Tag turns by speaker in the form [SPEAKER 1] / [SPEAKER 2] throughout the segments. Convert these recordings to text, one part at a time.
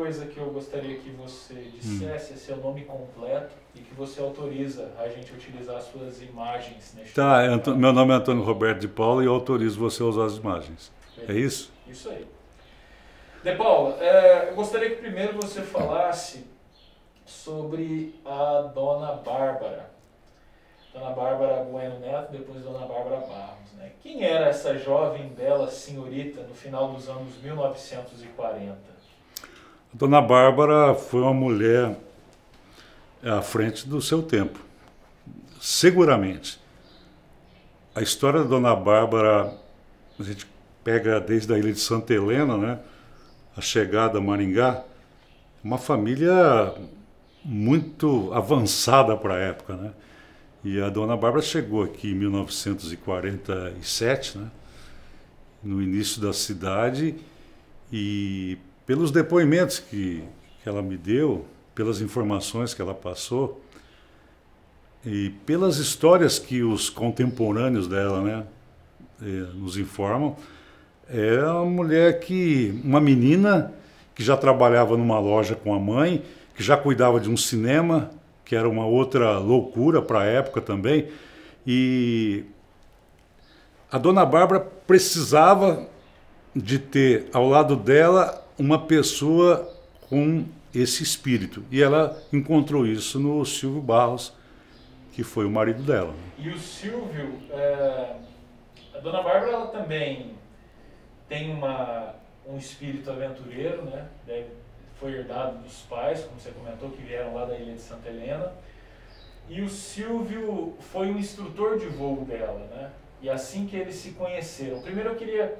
[SPEAKER 1] coisa que eu gostaria que você dissesse é seu nome completo e que você autoriza a gente utilizar as suas imagens neste
[SPEAKER 2] Tá,
[SPEAKER 1] programa.
[SPEAKER 2] meu nome é Antônio Roberto de Paula e eu autorizo você a usar as imagens. É isso?
[SPEAKER 1] Isso aí. De Paula, eu gostaria que primeiro você falasse sobre a Dona Bárbara. Dona Bárbara Bueno Neto, depois Dona Bárbara Barros, né? Quem era essa jovem, bela senhorita no final dos anos 1940?
[SPEAKER 2] A Dona Bárbara foi uma mulher à frente do seu tempo, seguramente. A história da Dona Bárbara, a gente pega desde a ilha de Santa Helena, né, a chegada a Maringá, uma família muito avançada para a época, né? E a Dona Bárbara chegou aqui em 1947, né, no início da cidade, e pelos depoimentos que ela me deu, pelas informações que ela passou, e pelas histórias que os contemporâneos dela, né, nos informam, é uma menina que já trabalhava numa loja com a mãe, que já cuidava de um cinema, que era uma outra loucura para a época também, e a Dona Bárbara precisava de ter ao lado dela uma pessoa com esse espírito, e ela encontrou isso no Silvio Barros, que foi o marido dela.
[SPEAKER 1] E o Silvio, a Dona Bárbara, ela também tem um espírito aventureiro, né? Foi herdado dos pais, como você comentou, que vieram lá da ilha de Santa Helena. E o Silvio foi o instrutor de voo dela, né? E assim que eles se conheceram. Primeiro eu queria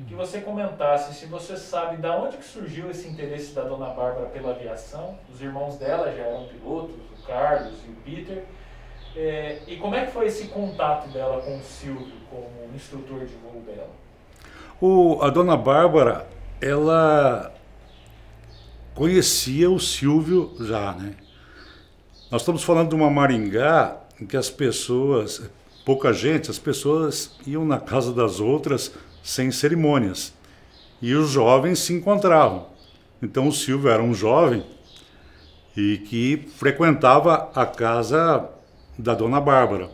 [SPEAKER 1] que você comentasse se você sabe de onde que surgiu esse interesse da Dona Bárbara pela aviação. Os irmãos dela já eram pilotos, o Carlos e o Peter. E como é que foi esse contato dela com o Silvio, como instrutor de voo dela?
[SPEAKER 2] A Dona Bárbara, ela conhecia o Silvio já, né? Nós estamos falando de uma Maringá em que as pessoas, pouca gente, as pessoas iam na casa das outras sem cerimônias. E os jovens se encontravam. Então o Silvio era um jovem e que frequentava a casa da Dona Bárbara.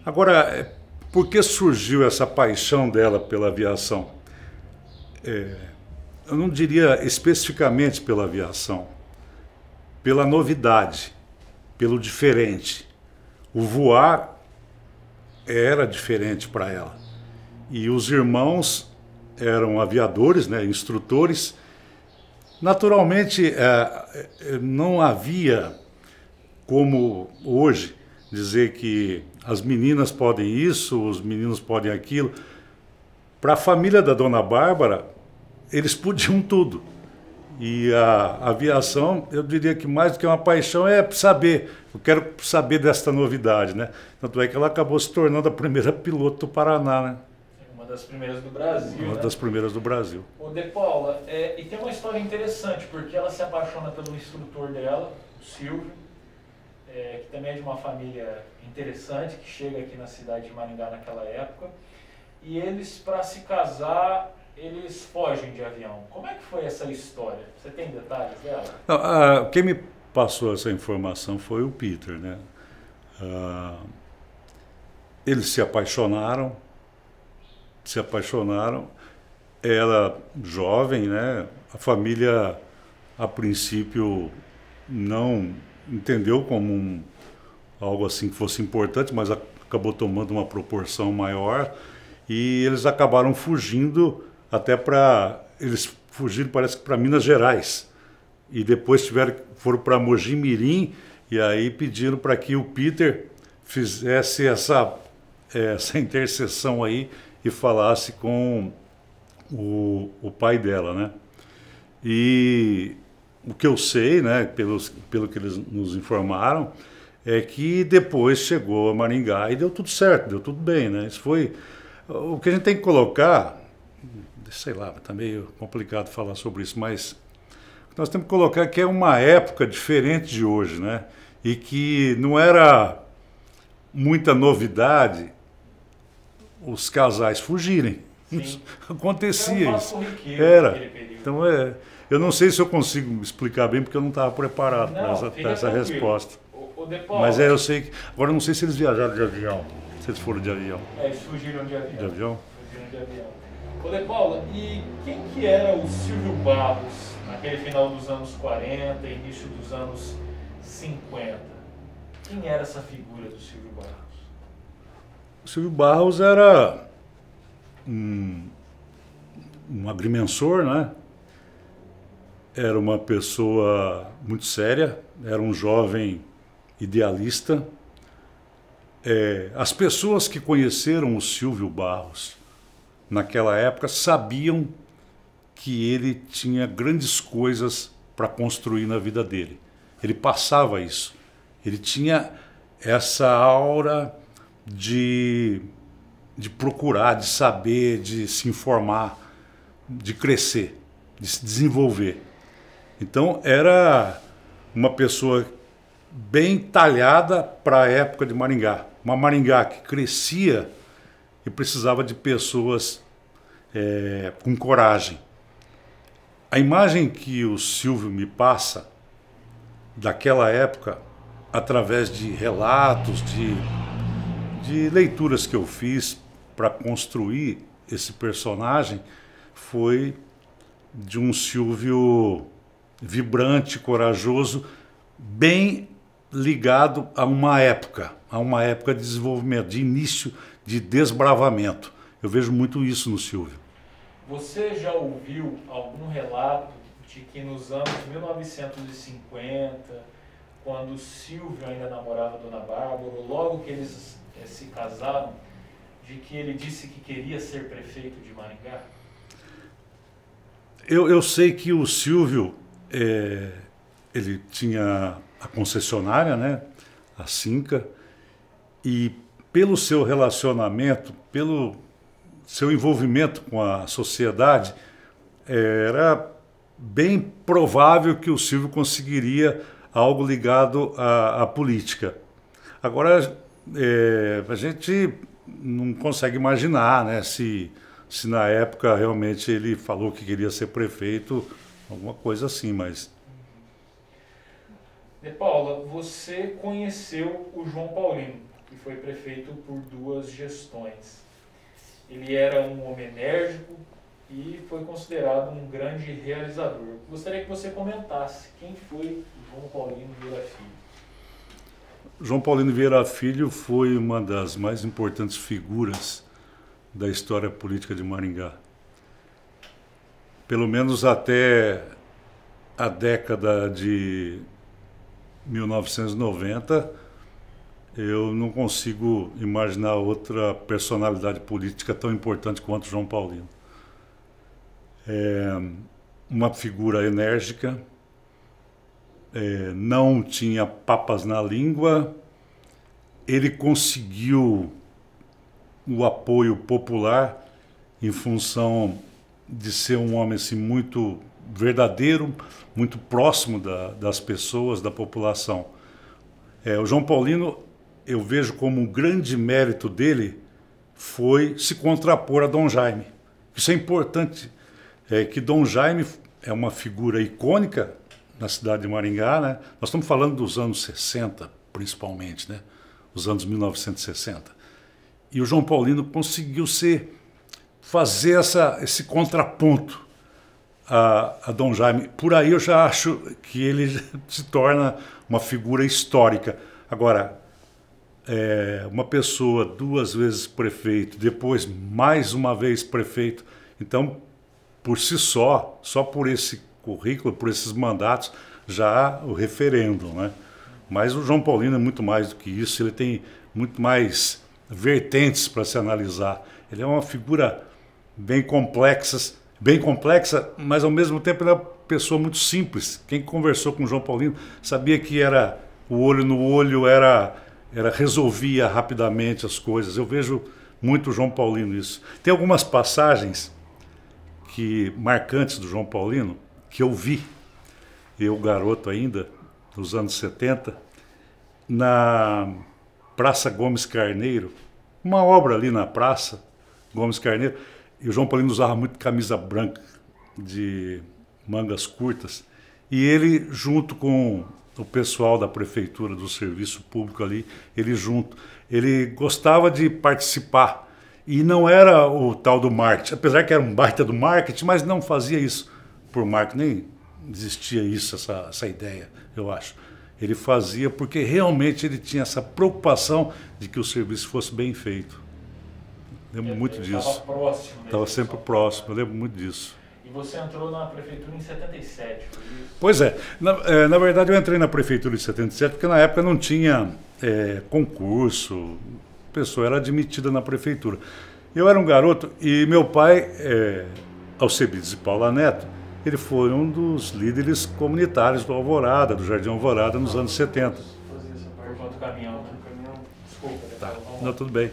[SPEAKER 2] Agora, por que surgiu essa paixão dela pela aviação? Eu não diria especificamente pela aviação, pela novidade, pelo diferente. O voar era diferente para ela. E os irmãos eram aviadores, né, instrutores. Naturalmente, não havia como hoje dizer que as meninas podem isso, os meninos podem aquilo. Para a família da Dona Bárbara, eles podiam tudo. E a aviação, eu diria que mais do que uma paixão é saber. Eu quero saber desta novidade, né? Tanto é que ela acabou se tornando a primeira piloto do Paraná, né?
[SPEAKER 1] Uma das primeiras do Brasil,
[SPEAKER 2] Uma
[SPEAKER 1] né?
[SPEAKER 2] das primeiras do Brasil.
[SPEAKER 1] Ô, De Paula, e tem uma história interessante, porque ela se apaixona pelo instrutor dela, o Silvio, que também é de uma família interessante, que chega aqui na cidade de Maringá naquela época. E eles, para se casar, eles fogem de avião. Como é que foi essa história? Você tem detalhes dela?
[SPEAKER 2] Não, quem me passou essa informação foi o Peter, né? Eles se apaixonaram, ela jovem, né? A família, a princípio, não entendeu como algo assim que fosse importante, mas acabou tomando uma proporção maior e eles acabaram fugindo até eles fugiram, parece que para Minas Gerais, e depois foram para Mogi-mirim, e aí pediram para que o Peter fizesse essa intercessão aí e falasse com o pai dela, né? E o que eu sei, né, pelo que eles nos informaram, é que depois chegou a Maringá e deu tudo certo, deu tudo bem, né? Isso foi o que a gente tem que colocar. Sei lá, está meio complicado falar sobre isso, mas nós temos que colocar que é uma época diferente de hoje, né? E que não era muita novidade os casais fugirem.
[SPEAKER 1] Sim.
[SPEAKER 2] Acontecia
[SPEAKER 1] Era um
[SPEAKER 2] isso.
[SPEAKER 1] fato corriqueiro
[SPEAKER 2] Era.
[SPEAKER 1] naquele período.
[SPEAKER 2] Então, eu não sei se eu consigo explicar bem, porque eu não estava preparado para essa
[SPEAKER 1] fica tranquilo.
[SPEAKER 2] resposta.
[SPEAKER 1] O De Paula,
[SPEAKER 2] Mas eu sei que... Agora, eu não sei se eles viajaram de avião. Se eles foram de avião.
[SPEAKER 1] eles fugiram de avião.
[SPEAKER 2] De avião?
[SPEAKER 1] Fugiram de avião. Ô De Paula, e quem que era o Silvio Barros naquele final dos anos 40, início dos anos 50? Quem era essa figura do Silvio Barros?
[SPEAKER 2] O Silvio Barros era um agrimensor, né? Era uma pessoa muito séria, era um jovem idealista. As pessoas que conheceram o Silvio Barros naquela época sabiam que ele tinha grandes coisas para construir na vida dele. Ele passava isso. Ele tinha essa aura de procurar, de saber, de se informar, de crescer, de se desenvolver. Então era uma pessoa bem talhada para a época de Maringá. Uma Maringá que crescia e precisava de pessoas com coragem. A imagem que o Silvio me passa daquela época, através de relatos, de leituras que eu fiz para construir esse personagem, foi de um Silvio vibrante, corajoso, bem ligado a uma época de desenvolvimento, de início, de desbravamento. Eu vejo muito isso no Silvio.
[SPEAKER 1] Você já ouviu algum relato de que nos anos 1950, quando o Silvio ainda namorava a Dona Bárbara, logo que eles se casaram, de que ele disse que queria ser prefeito de Maringá?
[SPEAKER 2] Eu sei que o Silvio, ele tinha a concessionária, né, a Cinca, e pelo seu relacionamento, pelo seu envolvimento com a sociedade, era bem provável que o Silvio conseguiria algo ligado à política. Agora, a gente não consegue imaginar, né, se na época realmente ele falou que queria ser prefeito, alguma coisa assim, mas...
[SPEAKER 1] De Paula, você conheceu o João Paulino, que foi prefeito por 2 gestões. Ele era um homem enérgico e foi considerado um grande realizador. Gostaria que você comentasse quem foi o João Paulino Vieira Filho.
[SPEAKER 2] João Paulino Vieira Filho foi uma das mais importantes figuras da história política de Maringá. Pelo menos até a década de 1990, eu não consigo imaginar outra personalidade política tão importante quanto João Paulino. Uma figura enérgica, não tinha papas na língua, ele conseguiu o apoio popular em função de ser um homem assim, muito verdadeiro, muito próximo das pessoas, da população. O João Paulino, eu vejo como um grande mérito dele foi se contrapor a Dom Jaime. Isso é importante, que Dom Jaime é uma figura icônica na cidade de Maringá, né? Nós estamos falando dos anos 60, principalmente, né? Os anos 1960. E o João Paulino conseguiu fazer esse contraponto a Dom Jaime. Por aí eu já acho que ele se torna uma figura histórica. Agora, uma pessoa 2 vezes prefeito, depois mais uma vez prefeito, então, por si só por esse currículo, por esses mandatos, já o referendo, né? Mas o João Paulino é muito mais do que isso, ele tem muito mais vertentes para se analisar. Ele é uma figura bem complexa, mas ao mesmo tempo ele é uma pessoa muito simples. Quem conversou com o João Paulino sabia que era o olho no olho, resolvia rapidamente as coisas. Eu vejo muito o João Paulino isso. Tem algumas passagens marcantes do João Paulino que eu vi, eu garoto ainda, nos anos 70, na Praça Gomes Carneiro, uma obra ali na Praça Gomes Carneiro. E o João Paulino usava muito camisa branca, de mangas curtas. E ele, junto com o pessoal da prefeitura, do serviço público ali, ele gostava de participar. E não era o tal do marketing, apesar que era um baita do marketing, mas não fazia isso por marketing, nem existia isso, essa ideia, eu acho. Ele fazia porque realmente ele tinha essa preocupação de que o serviço fosse bem feito. Lembro muito disso.
[SPEAKER 1] Estava próximo.
[SPEAKER 2] Estava sempre próximo, eu lembro muito disso.
[SPEAKER 1] E você entrou na prefeitura em 77, foi isso?
[SPEAKER 2] Pois é. Na verdade eu entrei na prefeitura em 77 porque na época não tinha concurso, a pessoa era admitida na prefeitura. Eu era um garoto e meu pai, Alcebiades de Paula Neto, ele foi um dos líderes comunitários do Alvorada, do Jardim Alvorada, nos anos 70.
[SPEAKER 1] Por conta do caminhão, né? Desculpa.
[SPEAKER 2] Tá. Não, tudo bem.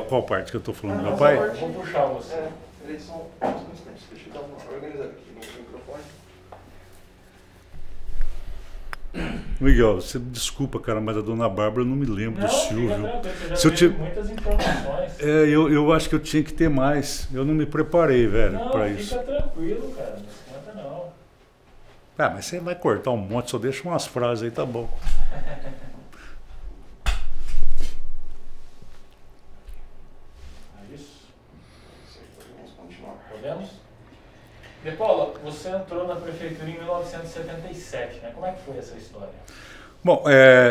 [SPEAKER 2] Qual parte que eu estou falando?
[SPEAKER 1] Não,
[SPEAKER 2] meu pai?
[SPEAKER 1] Vou puxar você.
[SPEAKER 3] Eles são uns instantes, deixa eu dar uma organizada aqui no microfone.
[SPEAKER 2] Miguel, você me desculpa, cara, mas a dona Bárbara eu não me lembro do Silvio.
[SPEAKER 1] Se eu tive muitas informações.
[SPEAKER 2] Eu acho que eu tinha que ter mais. Eu não me preparei, velho, para isso.
[SPEAKER 1] Fica tranquilo, cara. Não esquenta não.
[SPEAKER 2] Ah, mas você vai cortar um monte, só deixa umas frases aí, tá bom.
[SPEAKER 1] É isso?
[SPEAKER 3] Podemos continuar.
[SPEAKER 1] Podemos? De Paula, você entrou na prefeitura em 1977, né? Como é que foi essa história?
[SPEAKER 2] Bom,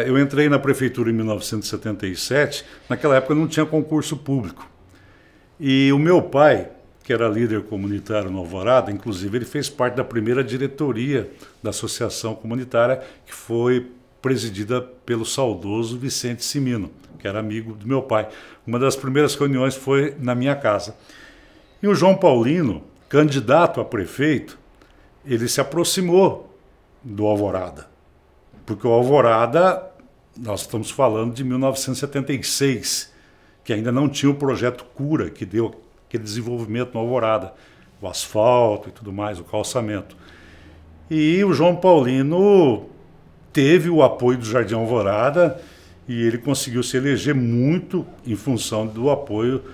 [SPEAKER 2] eu entrei na prefeitura em 1977, naquela época não tinha concurso público. E o meu pai, que era líder comunitário no Alvorada, inclusive ele fez parte da primeira diretoria da associação comunitária, que foi presidida pelo saudoso Vicente Cimino, que era amigo do meu pai. Uma das primeiras reuniões foi na minha casa. E o João Paulino, candidato a prefeito, ele se aproximou do Alvorada. Porque o Alvorada, nós estamos falando de 1976, que ainda não tinha o projeto Cura, que deu aquele desenvolvimento no Alvorada, o asfalto e tudo mais, o calçamento. E o João Paulino teve o apoio do Jardim Alvorada e ele conseguiu se eleger muito em função do apoio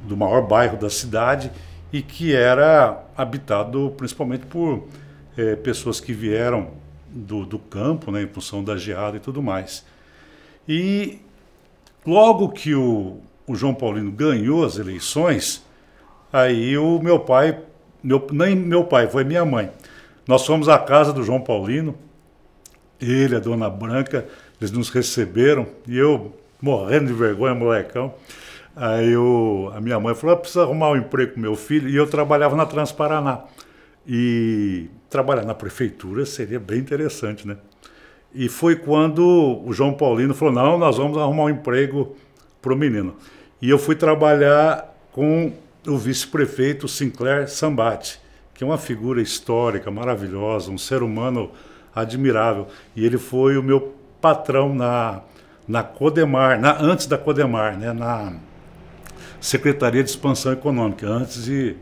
[SPEAKER 2] do maior bairro da cidade e que era habitado principalmente por pessoas que vieram do campo, né, em função da geada e tudo mais. E logo que o João Paulino ganhou as eleições, aí o meu pai, nem meu pai, foi minha mãe. Nós fomos à casa do João Paulino, ele, a dona Branca, eles nos receberam, e eu, morrendo de vergonha, molecão, aí a minha mãe falou, precisa arrumar um emprego com meu filho, e eu trabalhava na Transparaná. E trabalhar na prefeitura seria bem interessante, né? E foi quando o João Paulino falou, não, nós vamos arrumar um emprego para o menino. E eu fui trabalhar com o vice-prefeito Sinclair Sambati, que é uma figura histórica, maravilhosa, um ser humano admirável. E ele foi o meu patrão na Codemar, antes da Codemar, né? Na Secretaria de Expansão Econômica, antes de...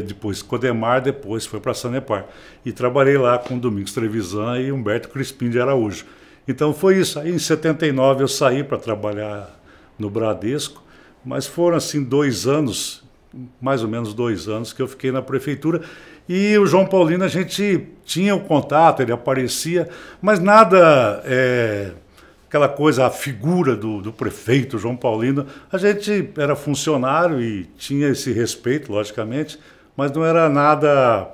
[SPEAKER 2] depois Codemar, depois foi para Sanepar. E trabalhei lá com Domingos Trevisan e Humberto Crispim de Araújo. Então foi isso. Aí em 79 eu saí para trabalhar no Bradesco, mas foram assim 2 anos, mais ou menos 2 anos, que eu fiquei na prefeitura. E o João Paulino, a gente tinha o contato, ele aparecia, mas nada... aquela coisa, a figura do prefeito João Paulino, a gente era funcionário e tinha esse respeito, logicamente, mas não era nada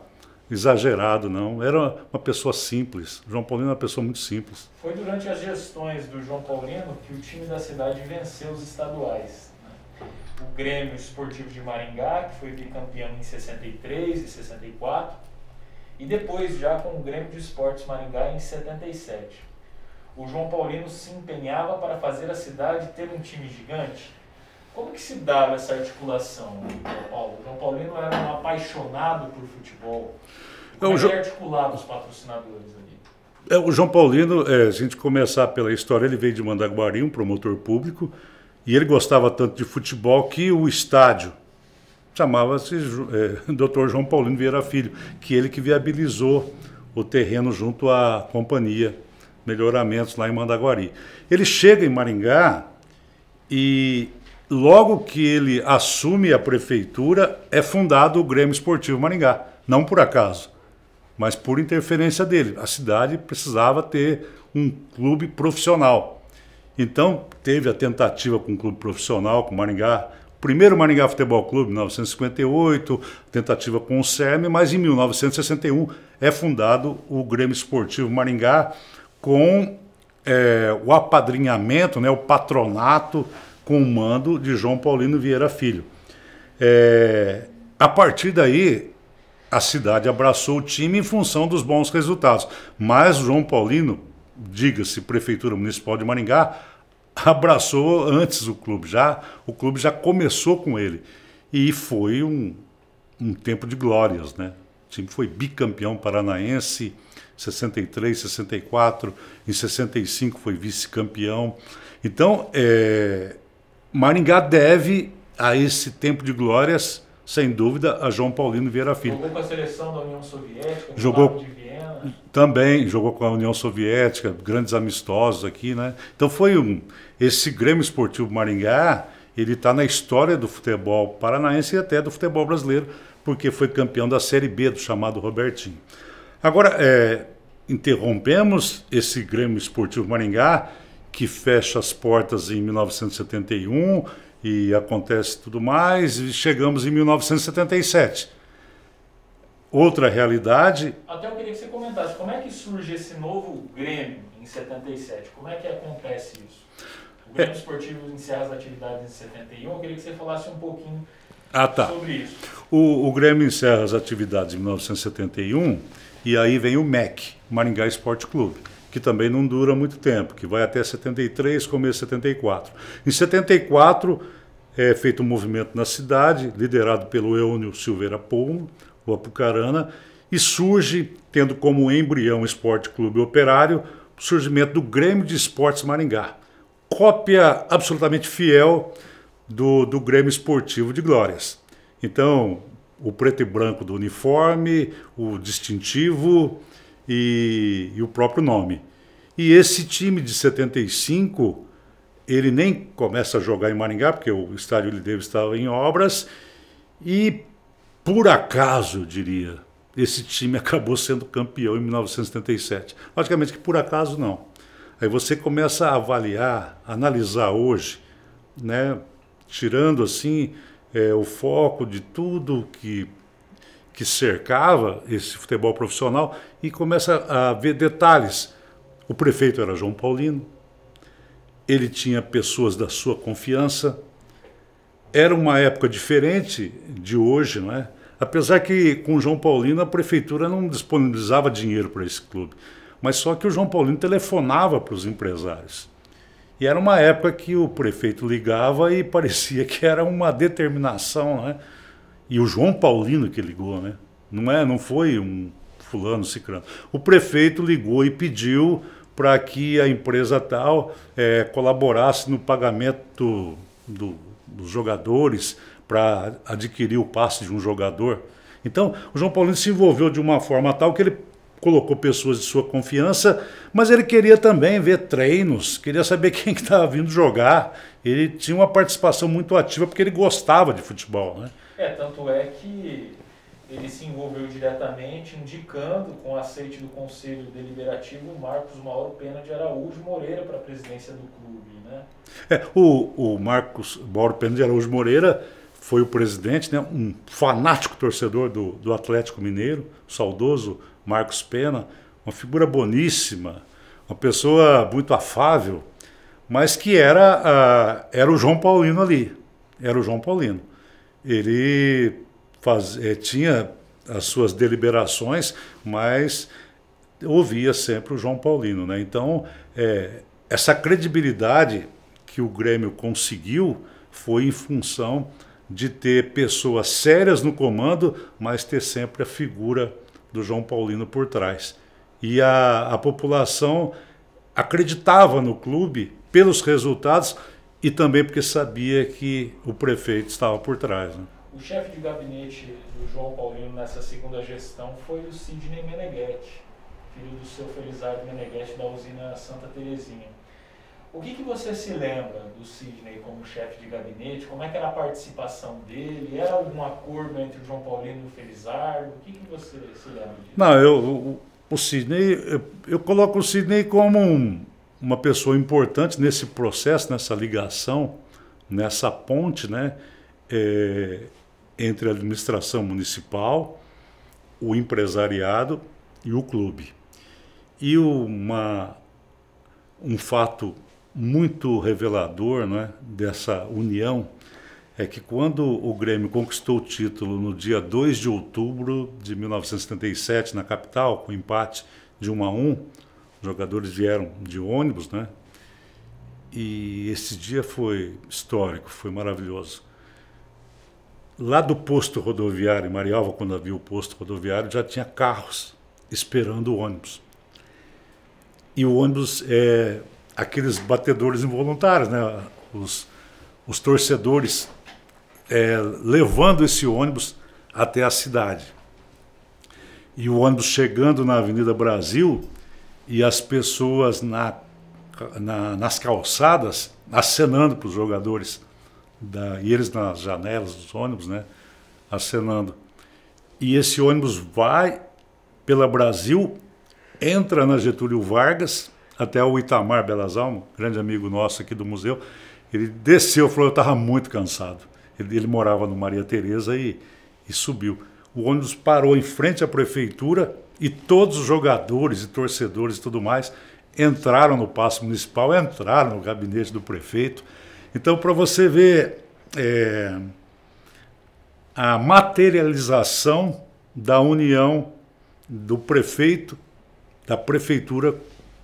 [SPEAKER 2] exagerado, não. Era uma pessoa simples. O João Paulino era uma pessoa muito simples.
[SPEAKER 1] Foi durante as gestões do João Paulino que o time da cidade venceu os estaduais, né? O Grêmio Esportivo de Maringá, que foi bicampeão em 63 e 64, e depois já com o Grêmio de Esportes Maringá em 77. O João Paulino se empenhava para fazer a cidade ter um time gigante. Como que se dava essa articulação, Paulo? O João Paulino era um apaixonado por futebol. Como ele articulava os patrocinadores ali?
[SPEAKER 2] O João Paulino, se a gente começar pela história, ele veio de Mandaguari, um promotor público, e ele gostava tanto de futebol que o estádio chamava-se Dr. João Paulino Vieira Filho, que ele que viabilizou o terreno junto à companhia Melhoramentos lá em Mandaguari. Ele chega em Maringá e logo que ele assume a prefeitura, é fundado o Grêmio Esportivo Maringá. Não por acaso, mas por interferência dele. A cidade precisava ter um clube profissional. Então, teve a tentativa com o clube profissional, com o Maringá. O primeiro Maringá Futebol Clube, em 1958, tentativa com o CERM, mas em 1961 é fundado o Grêmio Esportivo Maringá com o apadrinhamento, né, o patronato com o mando de João Paulino Vieira Filho. A partir daí, a cidade abraçou o time em função dos bons resultados. Mas João Paulino, diga-se, Prefeitura Municipal de Maringá, abraçou antes o clube já começou com ele. E foi um tempo de glórias, né? O time foi bicampeão paranaense, 63, 64, em 65 foi vice-campeão. Então, Maringá deve a esse tempo de glórias, sem dúvida, a João Paulino Vieira Filho.
[SPEAKER 1] Jogou com a seleção da União Soviética,
[SPEAKER 2] jogou
[SPEAKER 1] de Viena.
[SPEAKER 2] Também jogou com a União Soviética, grandes amistosos aqui, né? Então esse Grêmio Esportivo Maringá, ele está na história do futebol paranaense e até do futebol brasileiro, porque foi campeão da Série B do chamado Robertinho. Agora, interrompemos esse Grêmio Esportivo Maringá, que fecha as portas em 1971 e acontece tudo mais, e chegamos em 1977. Outra realidade...
[SPEAKER 1] Até eu queria que você comentasse, como é que surge esse novo Grêmio em 77? Como é que acontece isso? O Grêmio Esportivo encerra as atividades em 71, eu queria que você falasse um pouquinho sobre isso.
[SPEAKER 2] O Grêmio encerra as atividades em 1971 e aí vem o MEC, Maringá Esporte Clube, que também não dura muito tempo, que vai até 73, começo de 74. Em 74 é feito um movimento na cidade, liderado pelo Eônio Silveira Pomo, o Apucarana, e surge, tendo como embrião Esporte Clube Operário, o surgimento do Grêmio de Esportes Maringá. Cópia absolutamente fiel do Grêmio Esportivo de Glórias. Então, o preto e branco do uniforme, o distintivo e o próprio nome. E esse time de 75, ele nem começa a jogar em Maringá, porque o estádio Lideu estava em obras, e por acaso, eu diria, esse time acabou sendo campeão em 1977. Logicamente que por acaso não. Aí você começa a avaliar, analisar hoje, né, tirando assim o foco de tudo que cercava esse futebol profissional e começa a ver detalhes. O prefeito era João Paulino, ele tinha pessoas da sua confiança, era uma época diferente de hoje, não é? Apesar que com João Paulino a prefeitura não disponibilizava dinheiro para esse clube, mas só que o João Paulino telefonava para os empresários. E era uma época que o prefeito ligava e parecia que era uma determinação, né? E o João Paulino que ligou, né? Não foi um fulano cicrano. O prefeito ligou e pediu para que a empresa tal colaborasse no pagamento dos jogadores para adquirir o passe de um jogador. Então, o João Paulino se envolveu de uma forma tal que ele colocou pessoas de sua confiança, mas ele queria também ver treinos, queria saber quem que estava vindo jogar. Ele tinha uma participação muito ativa porque ele gostava de futebol, né?
[SPEAKER 1] Tanto é que ele se envolveu diretamente, indicando, com aceite do Conselho Deliberativo, o Marcos Mauro Pena de Araújo Moreira para a presidência do clube, né?
[SPEAKER 2] O Marcos Mauro Pena de Araújo Moreira foi o presidente, né, um fanático torcedor do Atlético Mineiro, saudoso Marcos Pena, uma figura boníssima, uma pessoa muito afável, mas que era o João Paulino ali, era o João Paulino. Ele tinha as suas deliberações, mas ouvia sempre o João Paulino, né? Então, essa credibilidade que o Grêmio conseguiu foi em função de ter pessoas sérias no comando, mas ter sempre a figura do João Paulino por trás. E a população acreditava no clube pelos resultados e também porque sabia que o prefeito estava por trás, né?
[SPEAKER 1] O chefe de gabinete do João Paulino nessa segunda gestão foi o Sidney Meneghetti, filho do seu Felizardo Meneghetti da usina Santa Terezinha. O que você se lembra do Sidney como chefe de gabinete? Como é que era a participação dele? Era algum acordo entre o João Paulino e o Felizardo? O que você se lembra disso?
[SPEAKER 2] Não, o Sidney, eu coloco o Sidney como uma pessoa importante nesse processo, nessa ligação, nessa ponte, né, entre a administração municipal, o empresariado e o clube. E um fato muito revelador, né, dessa união é que quando o Grêmio conquistou o título no dia 2 de outubro de 1977 na capital, com empate de 1-1, os jogadores vieram de ônibus, né? E esse dia foi histórico, foi maravilhoso. Lá do posto rodoviário, em Marialva, quando havia o posto rodoviário, já tinha carros esperando o ônibus. E o ônibus aqueles batedores involuntários, né? Os torcedores levando esse ônibus até a cidade. E o ônibus chegando na Avenida Brasil e as pessoas nas calçadas acenando para os jogadores, e eles nas janelas dos ônibus, né? Acenando. E esse ônibus vai pela Brasil, entra na Getúlio Vargas, até o Itamar Belas Almas, grande amigo nosso aqui do museu. Ele desceu, falou, eu estava muito cansado. Ele morava no Maria Tereza e subiu. O ônibus parou em frente à prefeitura e todos os jogadores e torcedores e tudo mais entraram no Paço Municipal, entraram no gabinete do prefeito. Então, para você ver a materialização da união do prefeito, da prefeitura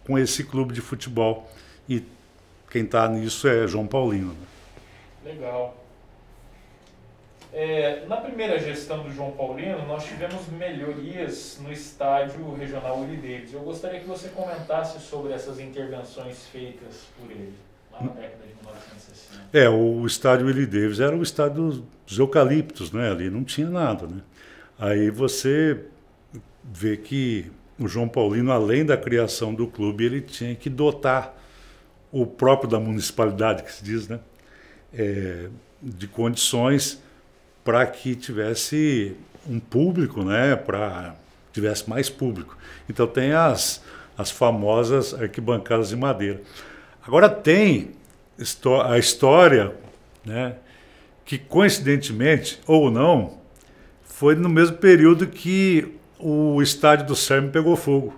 [SPEAKER 2] com esse clube de futebol. E quem está nisso é João Paulino.
[SPEAKER 1] Legal. Na primeira gestão do João Paulino, nós tivemos melhorias no estádio regional Willie Davis. Eu gostaria que você comentasse sobre essas intervenções feitas por ele, lá na década de 1960.
[SPEAKER 2] O estádio Willie Davis era o estádio dos eucaliptos, né? Ali não tinha nada, né? Aí você vê que o João Paulino, além da criação do clube, ele tinha que dotar o próprio da municipalidade, que se diz, né? De condições para que tivesse um público, né? Para tivesse mais público. Então tem as famosas arquibancadas de madeira. Agora tem a história, né? Que coincidentemente, ou não, foi no mesmo período que o estádio do CERM pegou fogo.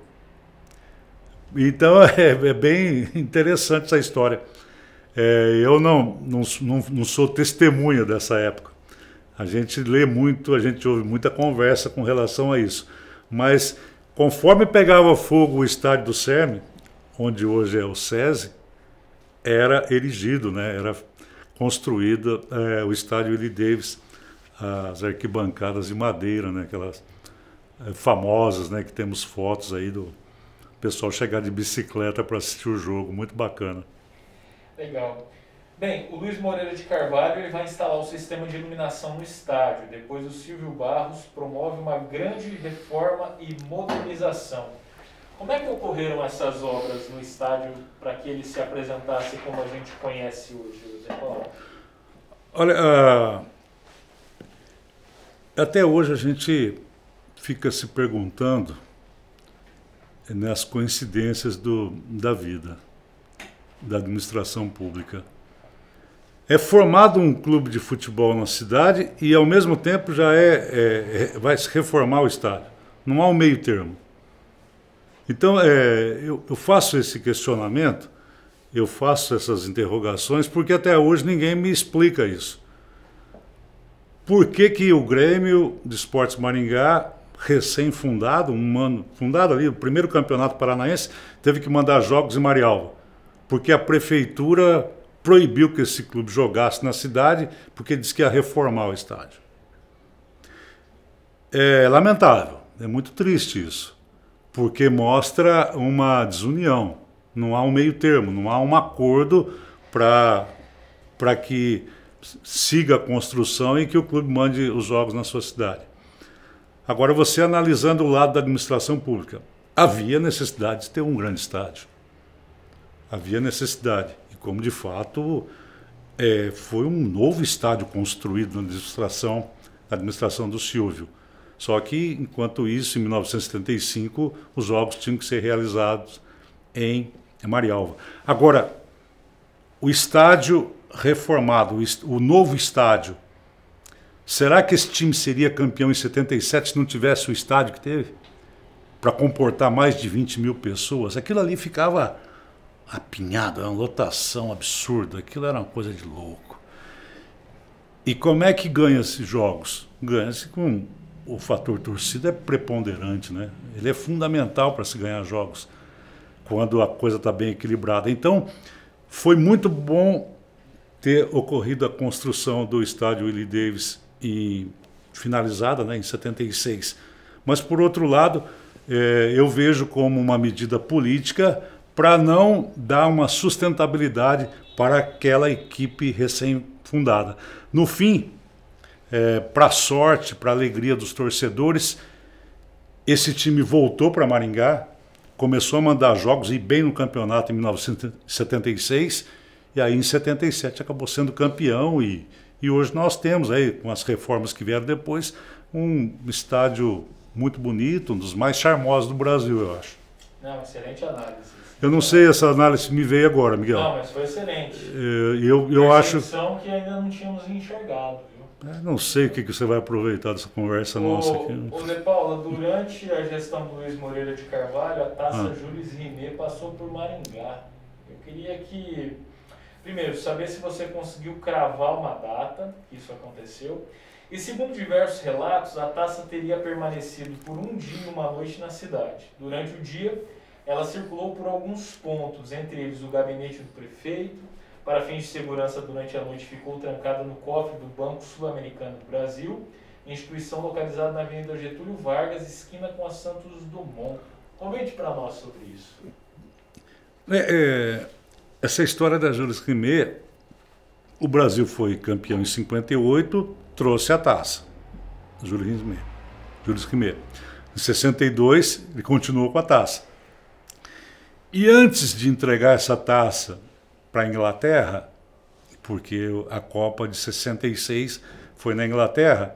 [SPEAKER 2] Então é bem interessante essa história. Eu não sou testemunha dessa época. A gente lê muito, a gente ouve muita conversa com relação a isso. Mas conforme pegava fogo o estádio do CERM, onde hoje é o SESI, era erigido, né? Era construído o estádio Willie Davis, as arquibancadas de madeira, né? Aquelas famosas, né? Que temos fotos aí do pessoal chegar de bicicleta para assistir o jogo, muito bacana.
[SPEAKER 1] Legal. Bem, o Luiz Moreira de Carvalho ele vai instalar o sistema de iluminação no estádio. Depois o Silvio Barros promove uma grande reforma e modernização. Como é que ocorreram essas obras no estádio para que ele se apresentasse como a gente conhece hoje, José Paulo?
[SPEAKER 2] Olha, até hoje a gente fica se perguntando nas coincidências da vida, da administração pública. É formado um clube de futebol na cidade e, ao mesmo tempo, já vai se reformar o estádio. Não há um meio termo. Então, eu faço esse questionamento, eu faço essas interrogações, porque até hoje ninguém me explica isso. Por que o Grêmio de Esportes Maringá, recém-fundado, fundado ali, o primeiro campeonato paranaense, teve que mandar jogos em Marialva? Porque a prefeitura proibiu que esse clube jogasse na cidade, porque disse que ia reformar o estádio. É lamentável, é muito triste isso, porque mostra uma desunião, não há um meio termo, não há um acordo para que siga a construção e que o clube mande os jogos na sua cidade. Agora, você analisando o lado da administração pública, havia necessidade de ter um grande estádio. havia necessidade. E como de fato foi um novo estádio construído na administração do Silvio. Só que, enquanto isso, em 1975, os jogos tinham que ser realizados em Marialva. Agora, o estádio reformado, o novo estádio, será que esse time seria campeão em 77 se não tivesse o estádio que teve? Para comportar mais de 20 mil pessoas? Aquilo ali ficava apinhado, era uma lotação absurda, aquilo era uma coisa de louco. E como é que ganha esses jogos? Ganha-se com o fator torcida, é preponderante, né? Ele é fundamental para se ganhar jogos, quando a coisa está bem equilibrada. Então, foi muito bom ter ocorrido a construção do estádio Willie Davis finalizada, né, em 76. Mas, por outro lado, eu vejo como uma medida política para não dar uma sustentabilidade para aquela equipe recém-fundada. No fim, para a sorte, para a alegria dos torcedores, esse time voltou para Maringá, começou a mandar jogos e bem no campeonato em 1976, e aí em 77 acabou sendo campeão, e hoje nós temos aí, com as reformas que vieram depois, um estádio muito bonito, um dos mais charmosos do Brasil, eu acho.
[SPEAKER 1] Não, excelente análise.
[SPEAKER 2] Eu não sei, essa análise me veio agora, Miguel.
[SPEAKER 1] Não, mas foi excelente.
[SPEAKER 2] Eu acho
[SPEAKER 1] que ainda não tínhamos enxergado, viu?
[SPEAKER 2] Não sei o que você vai aproveitar dessa conversa nossa aqui.
[SPEAKER 1] De Paula, durante a gestão do Luiz Moreira de Carvalho, a taça Jules Rimet passou por Maringá. Eu queria que, primeiro, saber se você conseguiu cravar uma data que isso aconteceu. E segundo diversos relatos, a taça teria permanecido por um dia e uma noite na cidade. Durante o dia, ela circulou por alguns pontos, entre eles o gabinete do prefeito. Para fins de segurança, durante a noite ficou trancada no cofre do Banco Sul-Americano do Brasil, instituição localizada na Avenida Getúlio Vargas, esquina com a Santos Dumont. Comente para nós sobre isso.
[SPEAKER 2] Essa história da Jules Rimet, o Brasil foi campeão em 58, trouxe a taça. Jules Rimet. Em 62, ele continuou com a taça. E antes de entregar essa taça para a Inglaterra, porque a Copa de 66 foi na Inglaterra,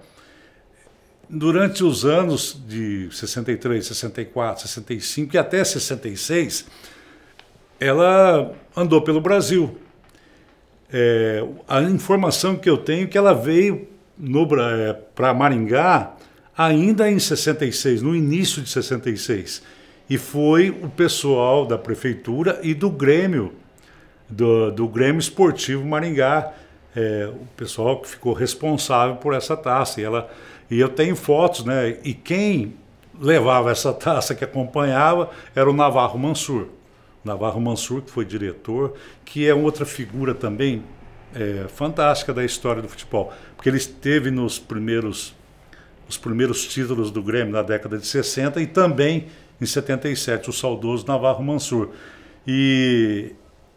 [SPEAKER 2] durante os anos de 63, 64, 65 e até 66, ela andou pelo Brasil. A informação que eu tenho é que ela veio para Maringá ainda em 66, no início de 66. E foi o pessoal da prefeitura e do Grêmio, do Grêmio Esportivo Maringá, o pessoal que ficou responsável por essa taça. E eu tenho fotos, né? E quem levava essa taça, que acompanhava, era o Navarro Mansur. Navarro Mansur, que foi diretor, que é outra figura também fantástica da história do futebol, porque ele esteve nos primeiros títulos do Grêmio na década de 60 e também em 77, o saudoso Navarro Mansur. E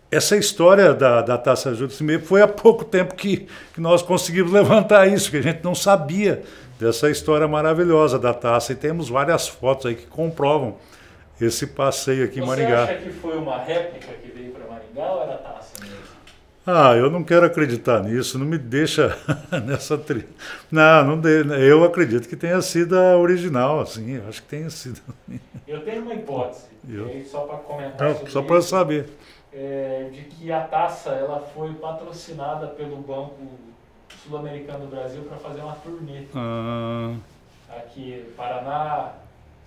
[SPEAKER 2] essa história da Taça Jules Rimet foi há pouco tempo que nós conseguimos levantar isso, que a gente não sabia dessa história maravilhosa da taça, e temos várias fotos aí que comprovam esse passeio aqui em Maringá.
[SPEAKER 1] Você acha que foi uma réplica que veio para Maringá ou era a taça mesmo?
[SPEAKER 2] Eu não quero acreditar nisso, não me deixa nessa Não, eu acredito que tenha sido a original, assim, eu acho que tenha sido.
[SPEAKER 1] Eu tenho uma hipótese, só para comentar sobre
[SPEAKER 2] só para saber.
[SPEAKER 1] De que a taça ela foi patrocinada pelo Banco Sul-Americano do Brasil para fazer uma turnê. Aqui, Paraná,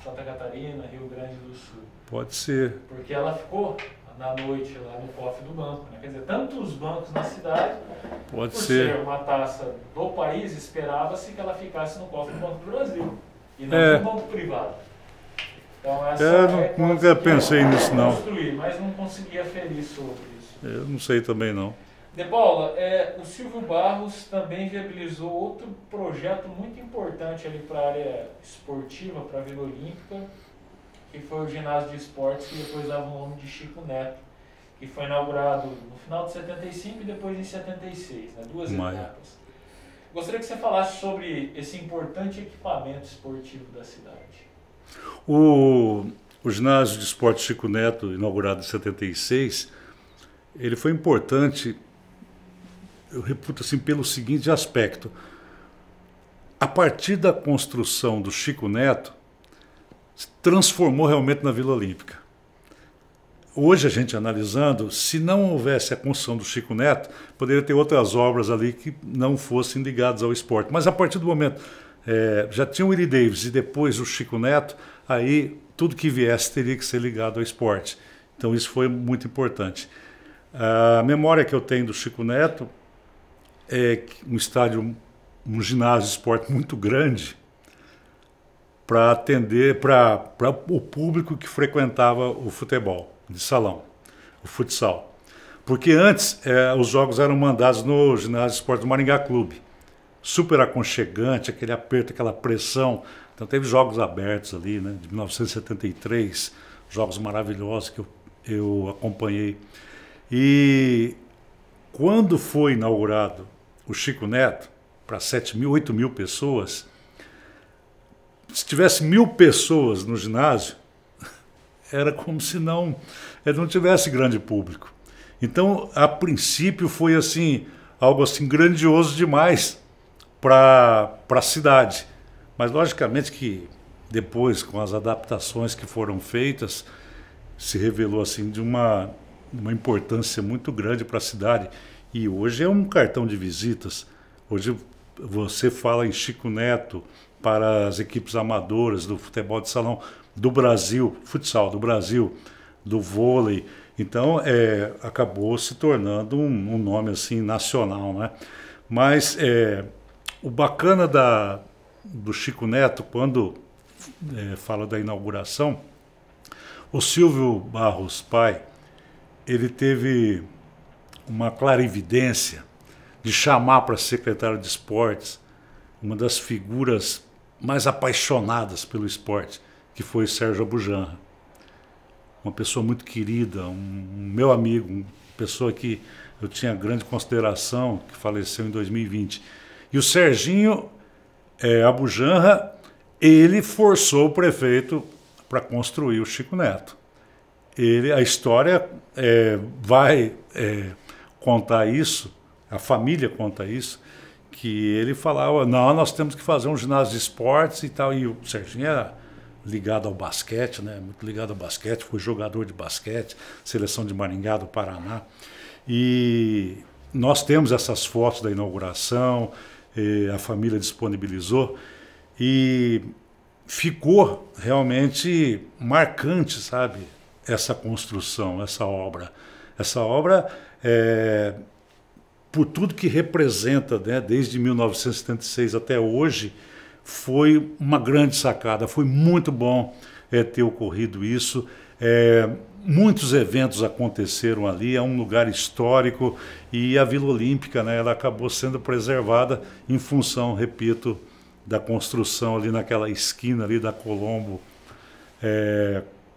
[SPEAKER 1] Santa Catarina, Rio Grande do Sul.
[SPEAKER 2] Pode ser.
[SPEAKER 1] Porque ela ficou na noite lá no cofre do banco, né? Quer dizer, tantos bancos na cidade,
[SPEAKER 2] por
[SPEAKER 1] ser uma taça do país, esperava-se que ela ficasse no cofre do Banco do Brasil e não no banco privado. Então essa
[SPEAKER 2] nunca pensei nisso não.
[SPEAKER 1] Mas não conseguia aferir sobre isso.
[SPEAKER 2] Eu não sei também não.
[SPEAKER 1] De Paula, o Silvio Barros também viabilizou outro projeto muito importante ali para a área esportiva, para a Vila Olímpica, que foi o ginásio de esportes, que depois dava o nome de Chico Neto, que foi inaugurado no final de 75 e depois em 76, né? 2 etapas. Gostaria que você falasse sobre esse importante equipamento esportivo da cidade.
[SPEAKER 2] O ginásio de esportes Chico Neto, inaugurado em 76, ele foi importante, eu reputo assim, pelo seguinte aspecto. A partir da construção do Chico Neto, se transformou realmente na Vila Olímpica. Hoje, a gente analisando, se não houvesse a construção do Chico Neto, poderia ter outras obras ali que não fossem ligadas ao esporte. Mas a partir do momento, já tinha o Willie Davis e depois o Chico Neto, aí tudo que viesse teria que ser ligado ao esporte. Então isso foi muito importante. A memória que eu tenho do Chico Neto é um estádio, um ginásio de esporte muito grande para atender para o público que frequentava o futebol de salão, o futsal. Porque antes os jogos eram mandados no ginásio de esporte do Maringá Clube. Super aconchegante, aquele aperto, aquela pressão. Então teve jogos abertos ali, né, de 1973, jogos maravilhosos que eu acompanhei. E quando foi inaugurado o Chico Neto, para 7.000, 8.000 pessoas, se tivesse 1.000 pessoas no ginásio, era como se não tivesse grande público. Então, a princípio, foi assim, algo assim grandioso demais para a cidade. Mas, logicamente, que depois, com as adaptações que foram feitas, se revelou assim de uma importância muito grande para a cidade. E hoje é um cartão de visitas. Hoje você fala em Chico Neto para as equipes amadoras do futebol de salão do Brasil, futsal do Brasil, do vôlei. Então, acabou se tornando um nome assim nacional, né? Mas o bacana do Chico Neto, quando fala da inauguração, o Silvio Barros pai, ele teve uma clarividência de chamar para secretário de esportes uma das figuras mais apaixonadas pelo esporte, que foi o Sérgio Abujanra. Uma pessoa muito querida, um meu amigo, uma pessoa que eu tinha grande consideração, que faleceu em 2020. E o Serginho Abujanra, ele forçou o prefeito para construir o Chico Neto. A história vai contar isso, a família conta isso, que ele falava, não, nós temos que fazer um ginásio de esportes e tal, e o Serginho era ligado ao basquete, né? Muito ligado ao basquete, foi jogador de basquete, seleção de Maringá, do Paraná, e nós temos essas fotos da inauguração, a família disponibilizou, e ficou realmente marcante, sabe, essa construção, essa obra. Essa obra, por tudo que representa, né, desde 1976 até hoje, foi uma grande sacada, foi muito bom ter ocorrido isso. Muitos eventos aconteceram ali, é um lugar histórico, e a Vila Olímpica, né, ela acabou sendo preservada em função, repito, da construção ali naquela esquina ali da Colombo,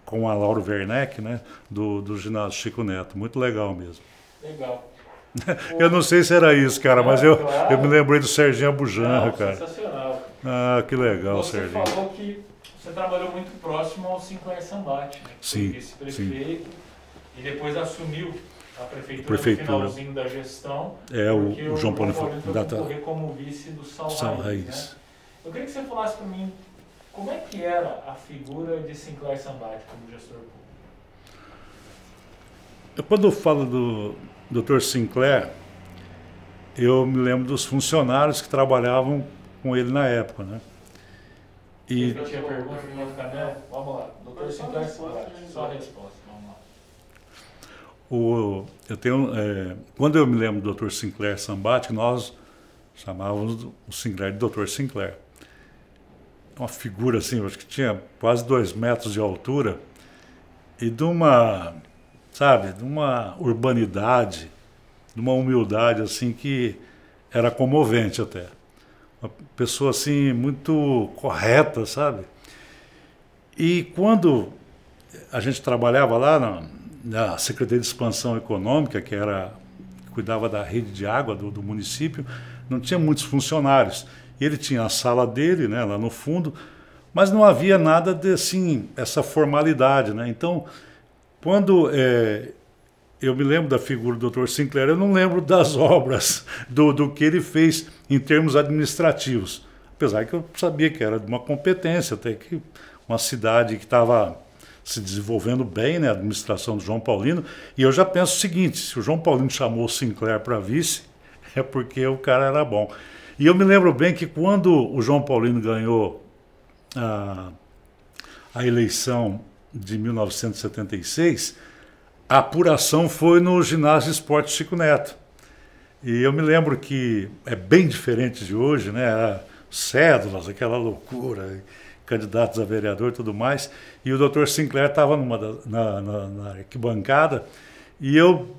[SPEAKER 2] com a Lauro Werneck, né, do ginásio Chico Neto. Muito legal mesmo.
[SPEAKER 1] Legal.
[SPEAKER 2] Eu não sei se era isso, cara, mas eu me lembrei do Serginho Abujanra, cara.
[SPEAKER 1] Sensacional.
[SPEAKER 2] Ah, que legal,
[SPEAKER 1] você
[SPEAKER 2] Serginho.
[SPEAKER 1] Você falou que você trabalhou muito próximo ao Sinclair Sambati, né?
[SPEAKER 2] Sim,
[SPEAKER 1] vice-prefeito, e depois assumiu a prefeitura no finalzinho da gestão,
[SPEAKER 2] o João Paulo
[SPEAKER 1] foi concorrer como vice do São Raiz. Né? Eu queria que você falasse para mim como é que era a figura de Sinclair Sambati como gestor público.
[SPEAKER 2] Quando eu falo do Dr. Sinclair, eu me lembro dos funcionários que trabalhavam com ele na época, né?
[SPEAKER 1] E eu tinha pergunta no meu canal. Vamos lá, Dr. Sinclair Sambati, só a resposta, vamos lá.
[SPEAKER 2] Quando eu me lembro do Dr. Sinclair Sambati, nós chamávamos o Sinclair de Dr. Sinclair. Uma figura assim, acho que tinha quase 2 metros de altura e de uma urbanidade, de uma humildade assim que era comovente até. Uma pessoa assim muito correta, sabe? E quando a gente trabalhava lá na Secretaria de Expansão Econômica, que cuidava da rede de água do município, não tinha muitos funcionários. E ele tinha a sala dele, né, lá no fundo, mas não havia nada de assim, essa formalidade, né? Então, quando eu me lembro da figura do Dr. Sinclair, eu não lembro das obras, do que ele fez em termos administrativos. Apesar que eu sabia que era de uma competência, até que uma cidade que estava se desenvolvendo bem, né, a administração do João Paulino. E eu já penso o seguinte, se o João Paulino chamou o Sinclair para vice, é porque o cara era bom. E eu me lembro bem que quando o João Paulino ganhou a eleição de 1976, a apuração foi no Ginásio Esporte Chico Neto. E eu me lembro que é bem diferente de hoje, né? Era cédulas, aquela loucura, candidatos a vereador e tudo mais. E o Dr. Sinclair estava na arquibancada e eu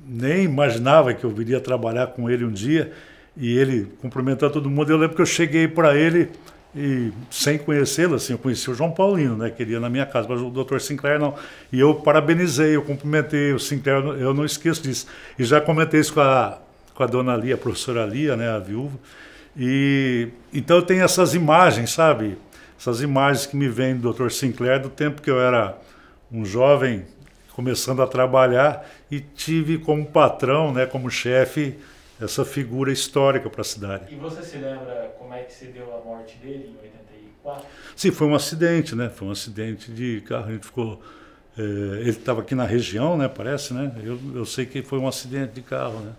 [SPEAKER 2] nem imaginava que eu viria trabalhar com ele um dia. E ele cumprimentando todo mundo. Eu lembro que eu cheguei para ele e sem conhecê-lo, assim, eu conheci o João Paulino, né, que ele ia na minha casa, mas o Dr. Sinclair não. E eu parabenizei, eu cumprimentei o Sinclair, eu não esqueço disso. E já comentei isso com a dona Lia, a professora Lia, né, a viúva. E então eu tenho essas imagens, sabe? Essas imagens que me vêm do Dr. Sinclair do tempo que eu era um jovem começando a trabalhar e tive como patrão, né, como chefe, essa figura histórica para a cidade.
[SPEAKER 1] E você se lembra como é que se deu a morte dele em 84?
[SPEAKER 2] Sim, foi um acidente, né? Foi um acidente de carro. A gente ficou, ele estava aqui na região, né? Parece, né? Eu sei que foi um acidente de carro, né?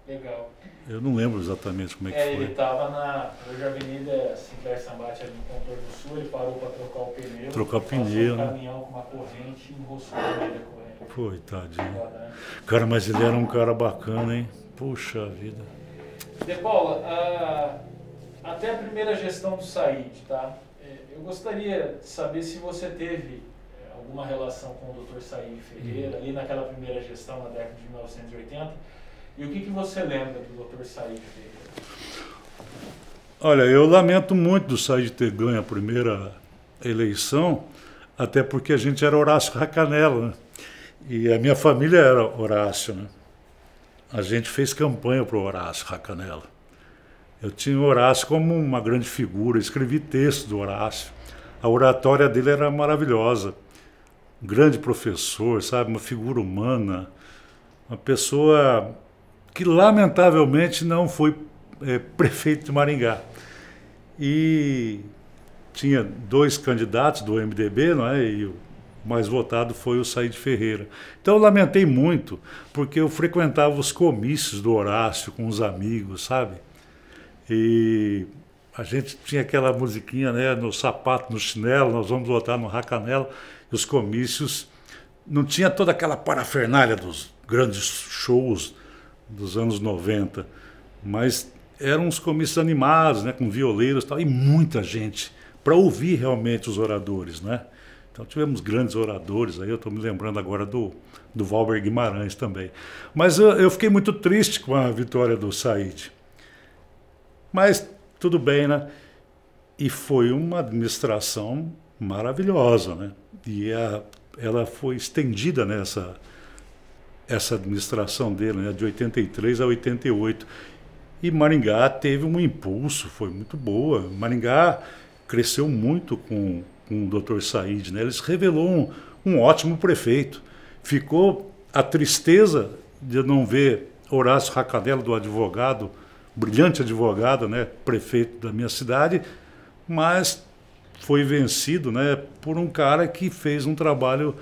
[SPEAKER 1] Legal.
[SPEAKER 2] Eu não lembro exatamente como é que foi.
[SPEAKER 1] Ele estava hoje a Avenida Sinclair Sambate, ali no Contorno do Sul, ele parou para trocar o pneu.
[SPEAKER 2] Trocar o pneu,
[SPEAKER 1] né? Um caminhão com uma corrente e enroscou no meio da corrente.
[SPEAKER 2] Foi, tadinho.
[SPEAKER 1] Foda, né?
[SPEAKER 2] Cara, mas ele era um cara bacana, hein? Puxa vida.
[SPEAKER 1] De Paula, até a primeira gestão do Said, tá? Eu gostaria de saber se você teve alguma relação com o Dr. Said Ferreira, ali naquela primeira gestão, na década de 1980, e o que você lembra do Dr. Said Ferreira?
[SPEAKER 2] Olha, eu lamento muito do Said ter ganho a primeira eleição, até porque a gente era Horácio Racanello, né? E a minha família era Horácio, né? A gente fez campanha para o Horácio Racanello. Eu tinha o Horácio como uma grande figura, escrevi texto do Horácio. A oratória dele era maravilhosa. Um grande professor, sabe? Uma figura humana. Uma pessoa que, lamentavelmente, não foi prefeito de Maringá. E tinha 2 candidatos do MDB, não é? E o mais votado foi o Said Ferreira. Então eu lamentei muito, porque eu frequentava os comícios do Horácio com os amigos, sabe? E a gente tinha aquela musiquinha, né, no sapato, no chinelo, nós vamos votar no Racanello, e os comícios não tinha toda aquela parafernália dos grandes shows dos anos 90, mas eram uns comícios animados, né, com violeiros e tal, e muita gente, para ouvir realmente os oradores, né? Então tivemos grandes oradores, aí eu estou me lembrando agora do Valber Guimarães também. Mas eu fiquei muito triste com a vitória do Said. Mas tudo bem, né? E foi uma administração maravilhosa, né? E ela foi estendida nessa essa administração dele, né? De 83 a 88. E Maringá teve um impulso, foi muito boa. Maringá cresceu muito com o Dr. Said, né? Ele se revelou um ótimo prefeito. Ficou a tristeza de não ver Horácio Racanello, do advogado, brilhante advogado, né? Prefeito da minha cidade, mas foi vencido, né? Por um cara que fez um trabalho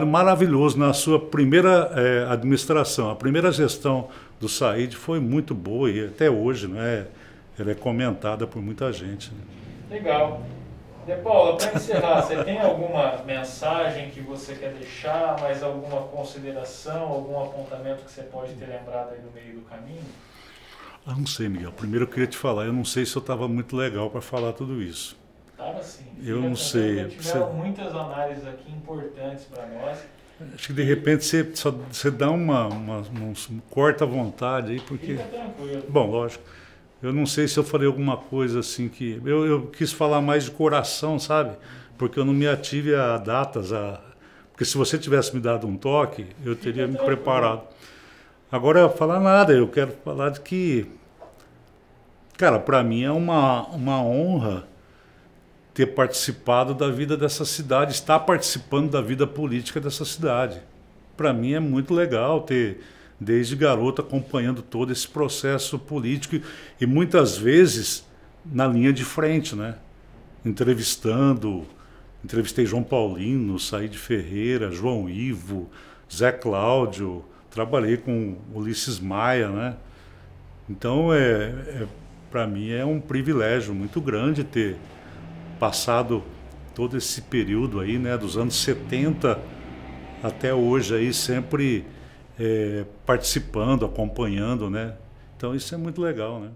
[SPEAKER 2] maravilhoso na sua primeira administração. A primeira gestão do Said foi muito boa e até hoje, né? Ela é comentada por muita gente. Né?
[SPEAKER 1] Legal. De Paula, para encerrar, você tem alguma mensagem que você quer deixar, mais alguma consideração, algum apontamento que você pode ter lembrado aí no meio do caminho?
[SPEAKER 2] Ah, não sei, Miguel. Primeiro eu queria te falar, eu não sei se eu estava muito legal para falar tudo isso.
[SPEAKER 1] Estava sim.
[SPEAKER 2] Eu não sei.
[SPEAKER 1] Tiveram muitas análises aqui importantes para nós.
[SPEAKER 2] Acho que de repente você dá um corta à vontade aí, porque...
[SPEAKER 1] Fica tranquilo.
[SPEAKER 2] Bom, lógico. Eu não sei se eu falei alguma coisa assim que... Eu quis falar mais de coração, sabe? Porque eu não me ative a datas. Porque se você tivesse me dado um toque, eu teria me preparado. Agora, falar nada. Eu quero falar de que... Cara, para mim é uma honra ter participado da vida dessa cidade, estar participando da vida política dessa cidade. para mim é muito legal ter, desde garoto, acompanhando todo esse processo político e muitas vezes na linha de frente, né? Entrevistei João Paulino, Saíde Ferreira, João Ivo, Zé Cláudio, trabalhei com Ulisses Maia, né? Então, para mim é um privilégio muito grande ter passado todo esse período aí, né, dos anos 70 até hoje aí, sempre participando, acompanhando, né? Então isso é muito legal, né?